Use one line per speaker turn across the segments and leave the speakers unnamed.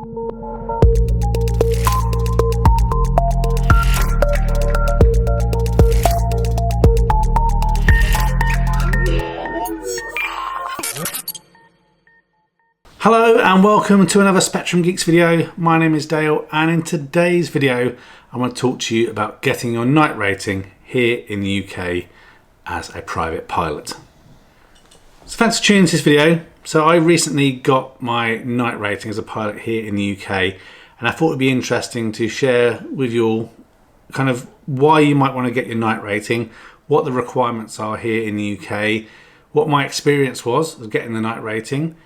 Hello and welcome to another Spectrum Geeks video. My name is Dale, and in today's video I want to talk to you about getting your night rating here in the UK as a private pilot. So thanks for tuning into this video. So I recently got my night rating as a pilot here in the UK, and I thought it would be interesting to share with you all kind of why you might want to get your night rating, what the requirements are here in the UK, what my experience was of getting the night rating,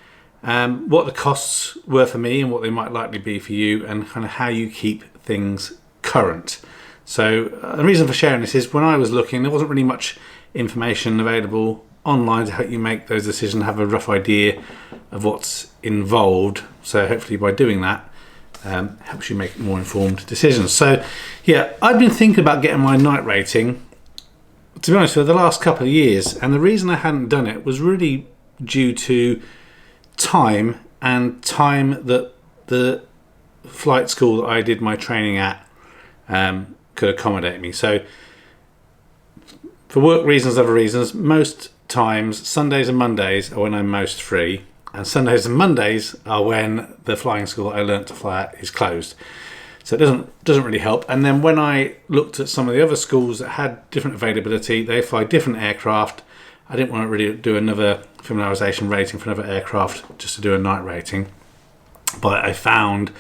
what the costs were for me and what they might likely be for you, and kind of how you keep things current. So the reason for sharing this is when I was looking, there wasn't really much information available online to help you make those decisions, have a rough idea of what's involved. So hopefully by doing that, helps you make more informed decisions. So yeah, I've been thinking about getting my night rating, to be honest, for the last couple of years, and the reason I hadn't done it was really due to time that the flight school that I did my training at could accommodate me. So for work reasons, other reasons, most times Sundays and Mondays are when I'm most free, and Sundays and Mondays are when the flying school I learnt to fly at is closed. So it doesn't really help. And then when I looked at some of the other schools that had different availability, they fly different aircraft. I didn't want to really do another familiarisation rating for another aircraft just to do a night rating. But I found,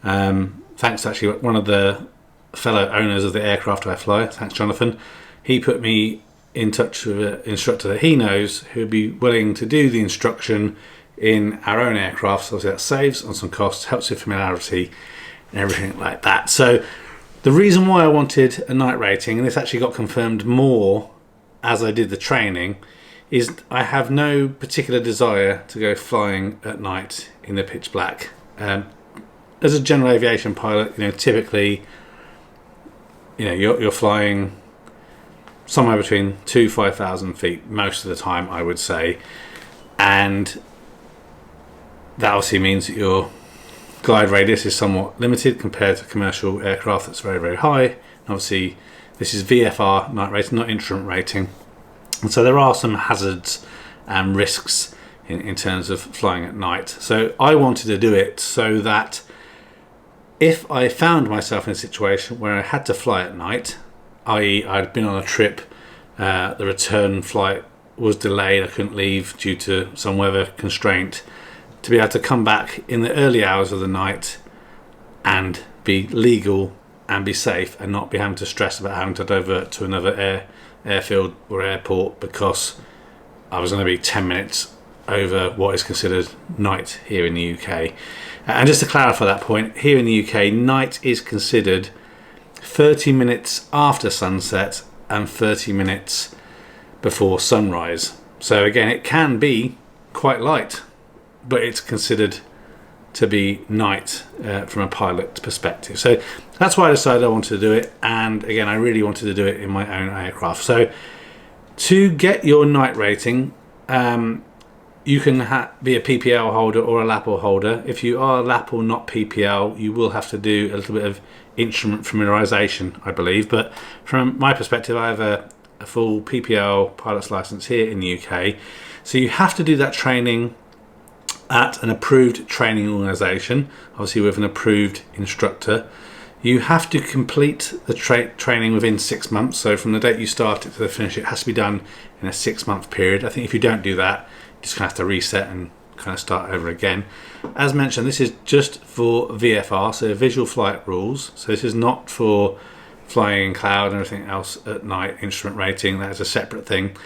thanks to actually one of the fellow owners of the aircraft I fly, thanks Jonathan, he put me in touch with an instructor that he knows who would be willing to do the instruction in our own aircraft. So obviously that saves on some costs, helps with familiarity and everything like that. So the reason why I wanted a night rating, and this actually got confirmed more as I did the training, is I have no particular desire to go flying at night in the pitch black. As a general aviation pilot, typically, you're flying somewhere between 2,000–5,000 feet most of the time, I would say, and that obviously means that your glide radius is somewhat limited compared to commercial aircraft that's very, very high. And obviously, this is VFR night rating, not instrument rating. And so there are some hazards and risks in terms of flying at night. So I wanted to do it so that if I found myself in a situation where I had to fly at night, i.e. I'd been on a trip, the return flight was delayed, I couldn't leave due to some weather constraint, to be able to come back in the early hours of the night and be legal and be safe and not be having to stress about having to divert to another airfield or airport because I was going to be 10 minutes over what is considered night here in the UK. And just to clarify that point, here in the UK, night is considered 30 minutes after sunset and 30 minutes before sunrise. So again, it can be quite light, but it's considered to be night from a pilot perspective. So that's why I decided I wanted to do it, and again I really wanted to do it in my own aircraft. So to get your night rating, you can be a PPL holder or a LAPL holder. If you are LAPL not PPL, you will have to do a little bit of instrument familiarisation, I believe, but from my perspective I have a full PPL pilot's licence here in the UK. So you have to do that training at an approved training organisation, obviously with an approved instructor. You have to complete the training within 6 months. So from the date you start it to the finish, it has to be done in a 6-month period. I think if you don't do that, you're just going to have to reset and kind of start over again. As mentioned, this is just for VFR, so visual flight rules. So this is not for flying in cloud and everything else at night, instrument rating. That is a separate thing.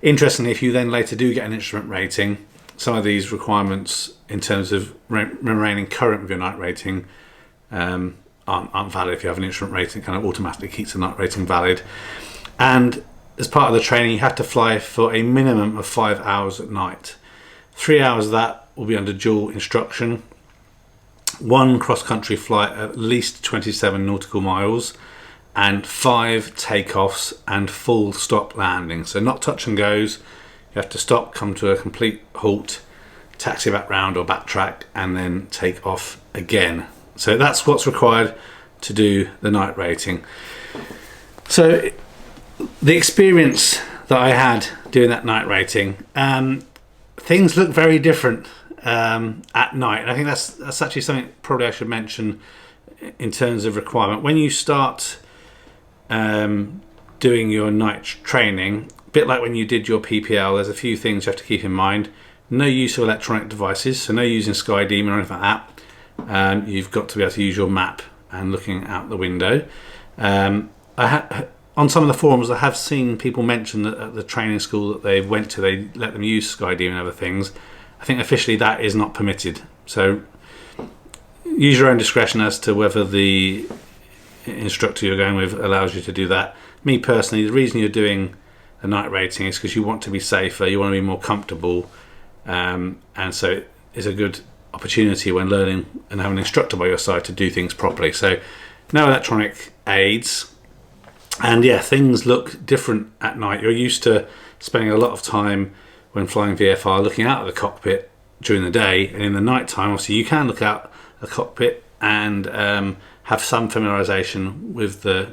Interestingly, if you then later do get an instrument rating, some of these requirements in terms of remaining current with your night rating aren't valid. If you have an instrument rating, it kind of automatically keeps the night rating valid. And as part of the training, you have to fly for a minimum of 5 hours at night. 3 hours of that will be under dual instruction. 1 cross-country flight at least 27 nautical miles, and 5 takeoffs and full stop landings. So not touch and goes. You have to stop, come to a complete halt, taxi back round or backtrack, and then take off again. So that's what's required to do the night rating. So the experience that I had doing that night rating, things look very different at night. I think that's actually something probably I should mention in terms of requirement. When you start doing your night training, a bit like when you did your PPL, there's a few things you have to keep in mind. No use of electronic devices, so no using Sky Demon or anything like that. You've got to be able to use your map and looking out the window. On some of the forums, I have seen people mention that at the training school that they went to, they let them use Sky Demon and other things. I think officially that is not permitted. So use your own discretion as to whether the instructor you're going with allows you to do that. Me personally, the reason you're doing a night rating is because you want to be safer, you want to be more comfortable, and so it's a good opportunity when learning and having an instructor by your side to do things properly. So no electronic aids, and yeah, things look different at night. You're used to spending a lot of time when flying VFR looking out of the cockpit during the day, and in the night time obviously you can look out the cockpit and have some familiarization with the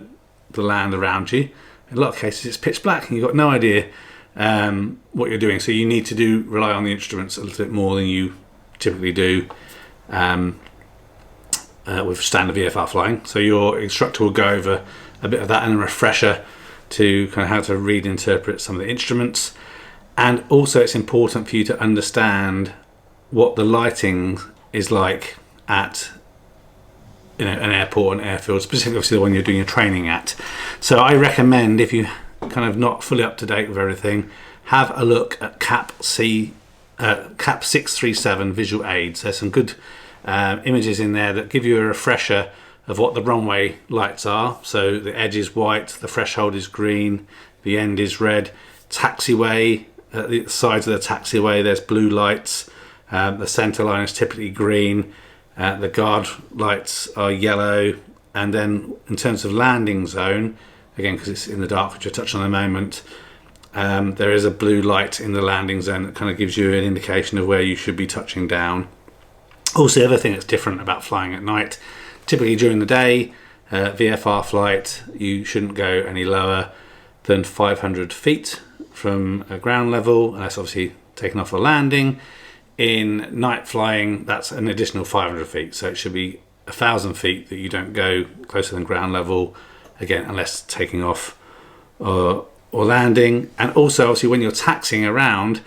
land around you. In a lot of cases it's pitch black and you've got no idea what you're doing, so you need to rely on the instruments a little bit more than you typically do with standard VFR flying. So your instructor will go over a bit of that and a refresher to kind of how to read and interpret some of the instruments. And also it's important for you to understand what the lighting is like at an airport, an airfield, specifically obviously the one you're doing your training at. So I recommend, if you kind of not fully up to date with everything, have a look at CAP 637 visual aids. There's some good images in there that give you a refresher of what the runway lights are. So the edge is white, the threshold is green, the end is red. Taxiway, at the sides of the taxiway there's blue lights, the centre line is typically green, the guard lights are yellow, and then in terms of landing zone, again because it's in the dark which I'll touch on in a moment, there is a blue light in the landing zone that kind of gives you an indication of where you should be touching down. Also, the other thing that's different about flying at night, typically during the day, VFR flight, you shouldn't go any lower than 500 feet from ground level, and that's obviously taken off for landing. In night flying, that's an additional 500 feet, so it should be 1,000 feet that you don't go closer than ground level, again, unless taking off or landing. And also, obviously, when you're taxiing around,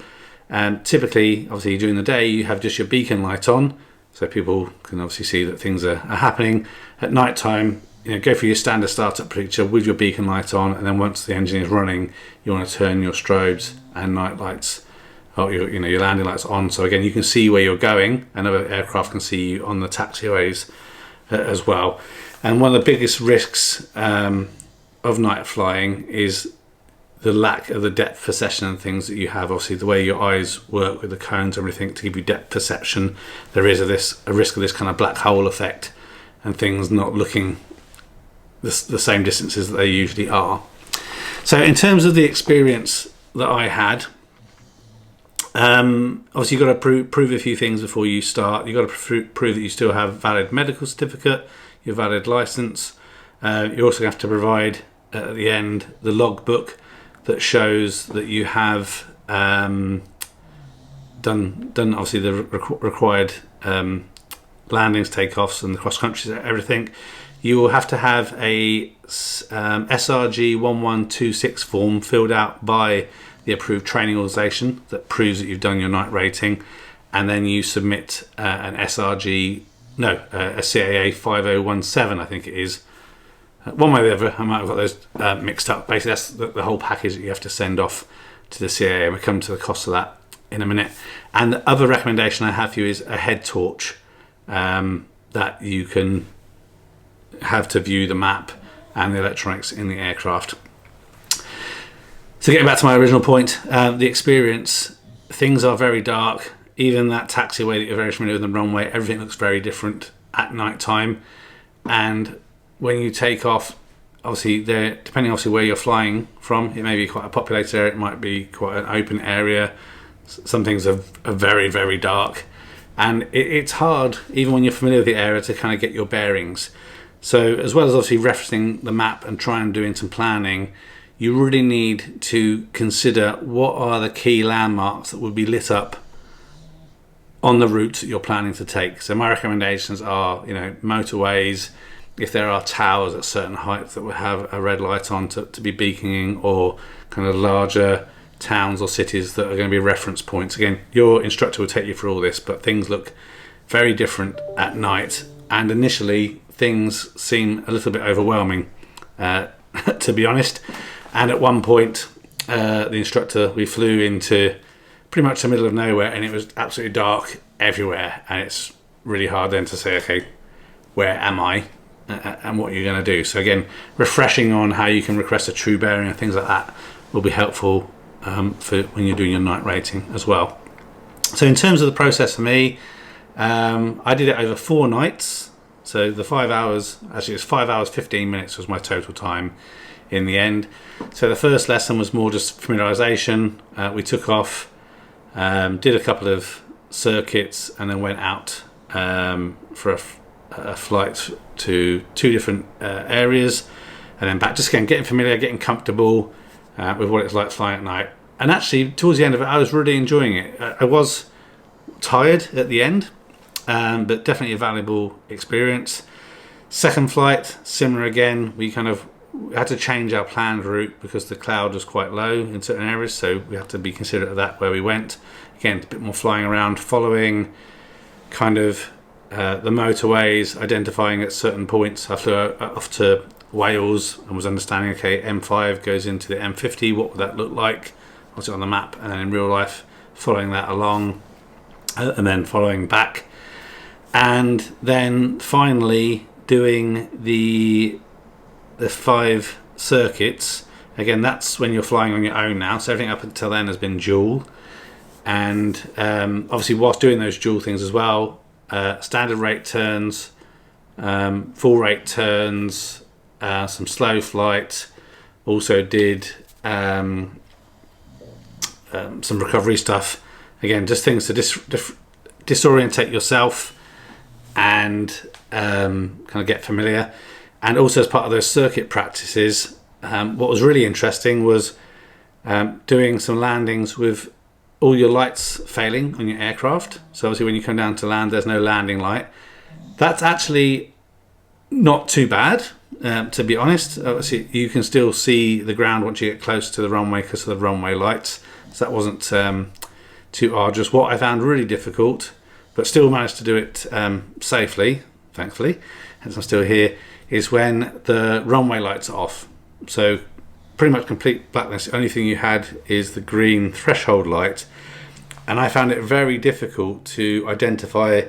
typically, obviously, during the day, you have just your beacon light on, so people can obviously see that things are happening. At night time, go for your standard startup picture with your beacon light on, and then once the engine is running, you want to turn your strobes and night lights, or your landing lights on. So again, you can see where you're going, and other aircraft can see you on the taxiways as well. And one of the biggest risks of night flying is the lack of the depth perception and things that you have. Obviously, the way your eyes work with the cones and everything to give you depth perception, there is a risk of this kind of black hole effect and things not looking the same distances that they usually are. So in terms of the experience that I had, obviously you've got to prove a few things before you start. You've got to prove that you still have valid medical certificate, your valid license. You also have to provide at the end the logbook that shows that you have done obviously the required landings, takeoffs, and the cross countries, everything. You will have to have a SRG 1126 form filled out by the approved training organisation that proves that you've done your night rating, and then you submit a CAA 5017, I think it is. One way or the other, I might have got those mixed up. Basically, that's the whole package that you have to send off to the CAA, and we'll come to the cost of that in a minute. And the other recommendation I have for you is a head torch that you can have to view the map and the electronics in the aircraft. So getting back to my original point, the experience, things are very dark. Even that taxiway that you're very familiar with, the runway, everything looks very different at night time. And when you take off, obviously, depending obviously where you're flying from, it may be quite a populated area, it might be quite an open area. Some things are very, very dark, and it's hard, even when you're familiar with the area, to kind of get your bearings. So as well as obviously referencing the map and trying doing some planning, you really need to consider what are the key landmarks that would be lit up on the routes that you're planning to take. So my recommendations are, motorways, if there are towers at certain heights that will have a red light on to be beaconing, or kind of larger towns or cities that are going to be reference points. Again, your instructor will take you through all this, but things look very different at night, and initially things seem a little bit overwhelming, to be honest. And at one point, the instructor, we flew into pretty much the middle of nowhere, and it was absolutely dark everywhere, and it's really hard then to say, okay, where am I, and what you're going to do. So again, refreshing on how you can request a true bearing and things like that will be helpful for when you're doing your night rating as well. So in terms of the process for me, I did it over 4 nights. So the 5 hours, actually it's 5 hours 15 minutes was my total time in the end. So the first lesson was more just familiarization. We took off, did a couple of circuits, and then went out for a flight to 2 different areas, and then back, just again getting familiar, getting comfortable with what it's like flying at night. And actually towards the end of it, I was really enjoying it. I was tired at the end, but definitely a valuable experience. Second flight, similar again. We kind of had to change our planned route because the cloud was quite low in certain areas, so we had to be considerate of that where we went. Again, a bit more flying around, following kind of the motorways, identifying at certain points. I flew off to Wales and was understanding, okay, M5 goes into the M50, what would that look like? Was it on the map? And then in real life, following that along, and then following back. And then finally doing the 5 circuits. Again, that's when you're flying on your own now, so everything up until then has been dual. And obviously whilst doing those dual things as well, standard rate turns, full rate turns, some slow flight, also did some recovery stuff. Again, just things to disorientate yourself and kind of get familiar. And also as part of those circuit practices, what was really interesting was doing some landings with all your lights failing on your aircraft. So obviously when you come down to land, there's no landing light. That's actually not too bad, to be honest. Obviously you can still see the ground once you get close to the runway because of the runway lights. So that wasn't too arduous. What I found really difficult, but still managed to do it safely, thankfully, hence I'm still here, is when the runway lights are off. So pretty much complete blackness. The only thing you had is the green threshold light, and I found it very difficult to identify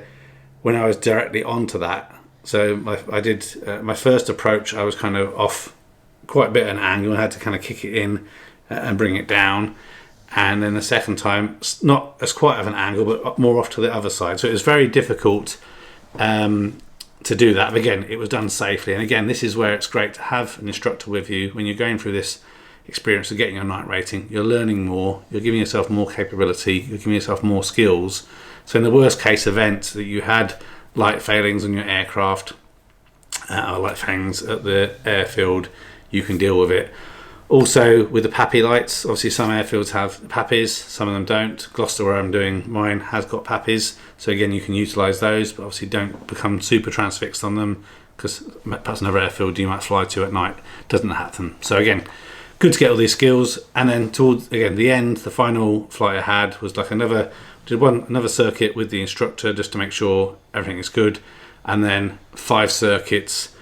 when I was directly onto that. So my first approach, I was kind of off quite a bit at an angle. I had to kind of kick it in and bring it down. And then the second time, not as quite of an angle, but more off to the other side. So it was very difficult to do that. But again, it was done safely. And again, this is where it's great to have an instructor with you when you're going through this experience of getting your night rating. You're learning more, you're giving yourself more capability, you're giving yourself more skills. So in the worst case event that you had light failings on your aircraft, or light failings at the airfield, you can deal with it. Also with the PAPI lights, obviously some airfields have PAPIs, some of them don't. Gloucester, where I'm doing mine, has got PAPIs, so again you can utilise those, but obviously don't become super transfixed on them, because perhaps another airfield you might fly to at night doesn't have them. So again, good to get all these skills. And then towards again the end, the final flight I had was like another circuit with the instructor just to make sure everything is good, and then 5 circuits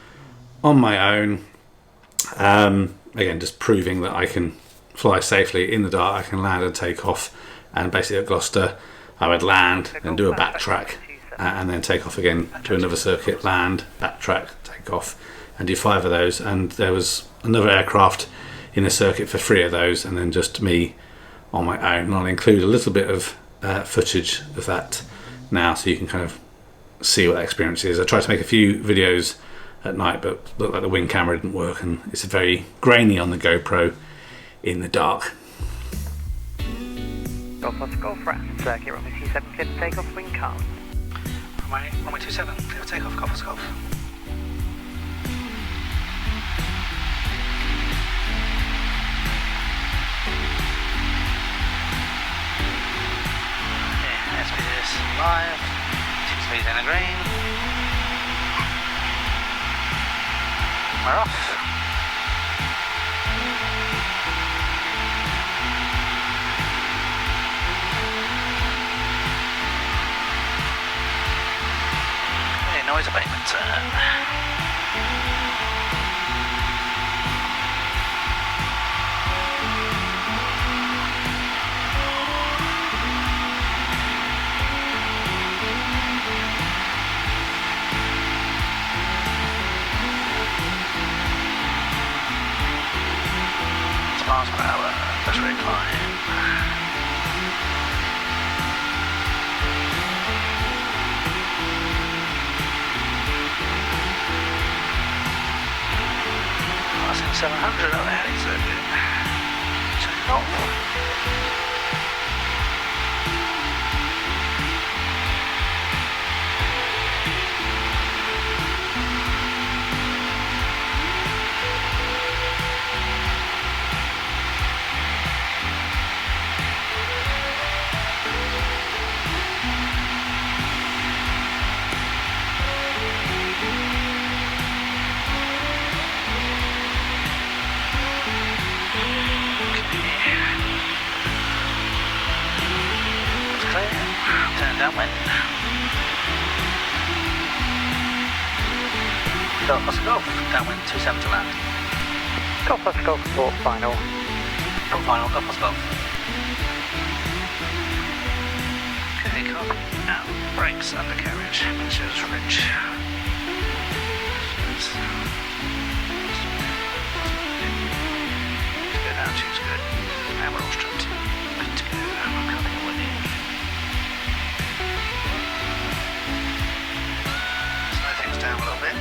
on my own. Again, just proving that I can fly safely in the dark, I can land and take off. And basically at Gloucester, I would land and do a backtrack, and then take off again to another circuit, land, backtrack, take off, and do 5 of those. And there was another aircraft in a circuit for 3 of those, and then just me on my own. And I'll include a little bit of footage of that now, so you can kind of see what that experience is. I tried to make a few videos at night, but looked like the wing camera didn't work, and it's very grainy on the GoPro in the dark.
Golf Oscar Golf Rat, circuit runway 27, clear for takeoff, wing calm.
Runway 27, clear for takeoff, Golf Oscar Golf. Yeah, SPS live, 2 speeds in the green. We're off. Noise abatement turn. Miles per hour, best rate climb. Passing 700 on the heading circuit. Turn off. Turn downwind. Golf Oscar Golf, downwind 27 to land.
Golf Oscar Golf, port final.
Port final, Golf Oscar Golf. Okay, copy. Now, brakes, undercarriage, measures ridge. Go down, choose good. And we're all strapped. Good to go. I'm cutting away. Slow things down a little bit.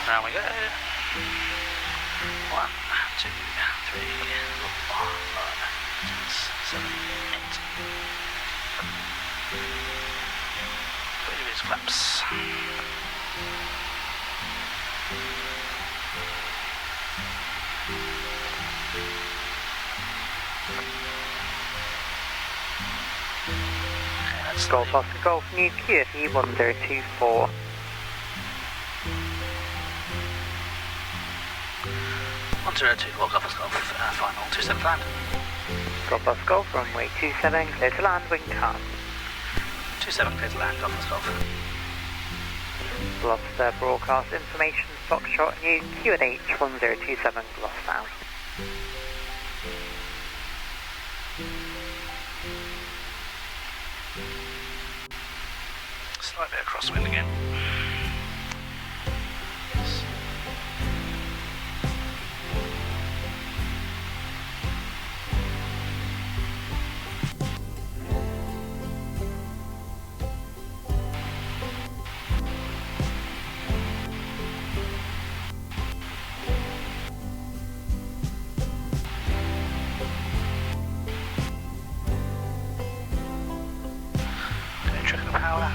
Down we go. 1, 2, 3, 4, 5, 6, 7, 8. 3 degrees flaps. Okay, that's
Golf Oscar Golf, new QFE 1024.
102, Golf Oscar Golf, final 27 land.
Golf Oscar Golf, runway 27, clear to land, wing calm.
27 clear to land, Golf Oscar Golf.
Gloucester broadcast information, Foxtrot new QNH 1027 Gloucester.
Slight bit of crosswind again. Trickle power.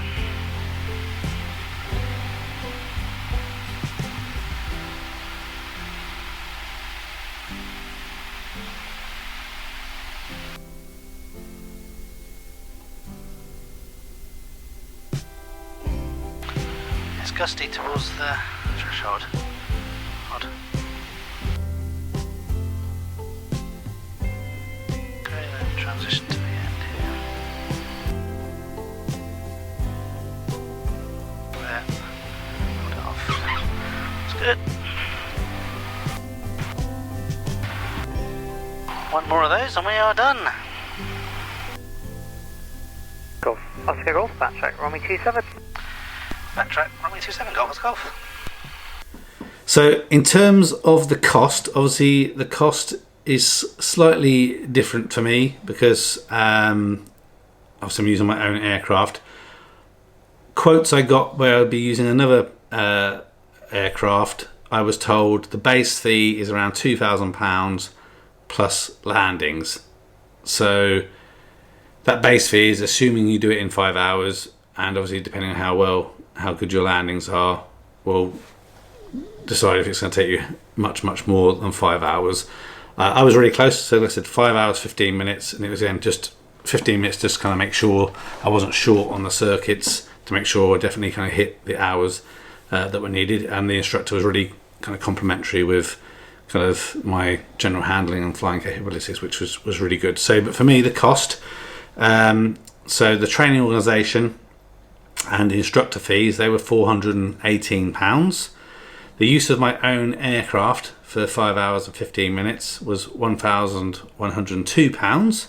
It's gusty towards the threshold. Odd. Okay, then transition to the end here. There. Hold it off. That's good. One more of those and we are done.
Golf. Oscar Golf, backtrack, runway 27.
Backtrack, runway 27, Golf, Golf.
So in terms of the cost, obviously the cost is slightly different for me because obviously I'm using my own aircraft. Quotes I got where I'd be using another aircraft, I was told the base fee is around £2,000 plus landings. So that base fee is assuming you do it in 5 hours, and obviously depending on how good your landings are, will decide if it's going to take you much more than 5 hours. I was really close, so like I said 5 hours 15 minutes, and it was then just 15 minutes just kind of make sure I wasn't short on the circuits, to make sure I definitely kind of hit the hours that were needed. And the instructor was really kind of complimentary with kind of my general handling and flying capabilities, which was really good. So, but for me, the cost, so the training organisation and the instructor fees, they were £418. The use of my own aircraft for 5 hours and 15 minutes was £1,102.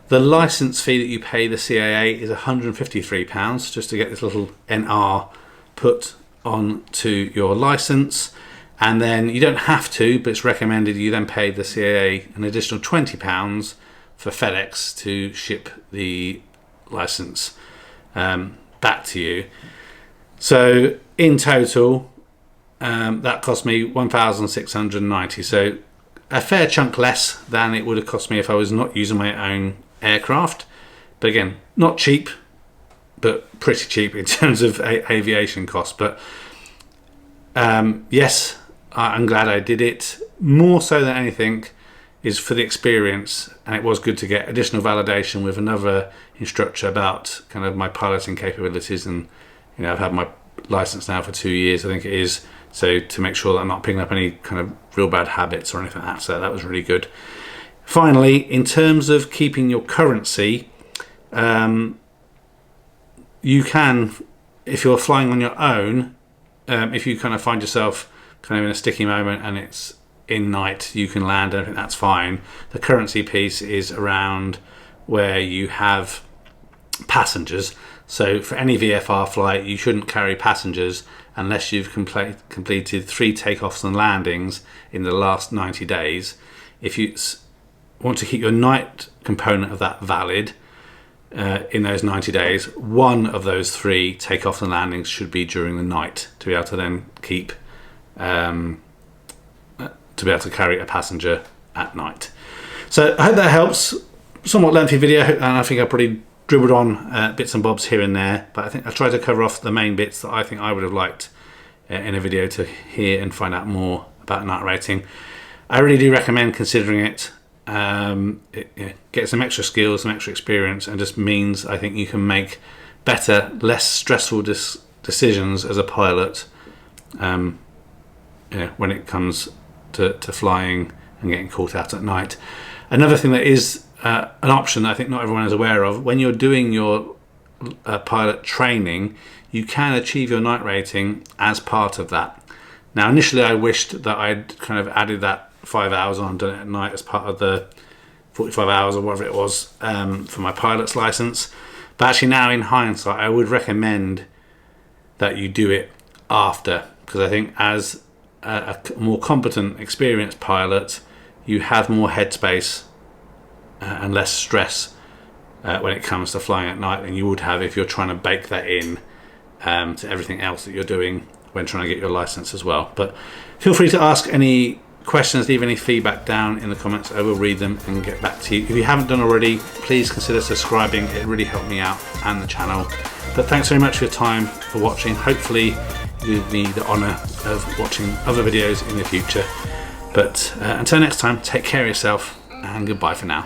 The licence fee that you pay the CAA is £153 just to get this little NR put onto your licence. And then you don't have to, but it's recommended you then pay the CAA an additional £20 for FedEx to ship the licence back to you. So in total, that cost me £1,690. So a fair chunk less than it would have cost me if I was not using my own aircraft. But again, not cheap, but pretty cheap in terms of aviation costs. But yes, I'm glad I did it. More so than anything is for the experience, and it was good to get additional validation with another instructor about kind of my piloting capabilities. And you know, I've had my license now for 2 years, I think it is, so to make sure that I'm not picking up any kind of real bad habits or anything like that. So that was really good. Finally, in terms of keeping your currency, you can, if you're flying on your own, if you kind of find yourself kind of in a sticky moment and it's in night, you can land, and I think that's fine. The currency piece is around where you have passengers. So for any VFR flight, you shouldn't carry passengers unless you've completed 3 takeoffs and landings in the last 90 days. If you want to keep your night component of that valid in those 90 days, one of those 3 takeoffs and landings should be during the night to be able to then keep to be able to carry a passenger at night. So I hope that helps. Somewhat lengthy video, and I think I probably dribbled on bits and bobs here and there, but I think I tried to cover off the main bits that I think I would have liked in a video to hear and find out more about night rating. I really do recommend considering it. Get some extra skills, some extra experience, and just means I think you can make better, less stressful decisions as a pilot when it comes to flying and getting caught out at night. Another thing that is an option that I think not everyone is aware of, when you're doing your pilot training, you can achieve your night rating as part of that. Now initially I wished that I'd kind of added that 5 hours on, done it at night as part of the 45 hours or whatever it was for my pilot's license, but actually now in hindsight I would recommend that you do it after, because I think as a more competent, experienced pilot, you have more headspace and less stress when it comes to flying at night than you would have if you're trying to bake that in to everything else that you're doing when trying to get your license as well. But feel free to ask any questions, leave any feedback down in the comments. I will read them and get back to you. If you haven't done already, please consider subscribing. It really helped me out and the channel. But thanks very much for your time, for watching. Hopefully you give me the honour of watching other videos in the future. But until next time, take care of yourself and goodbye for now.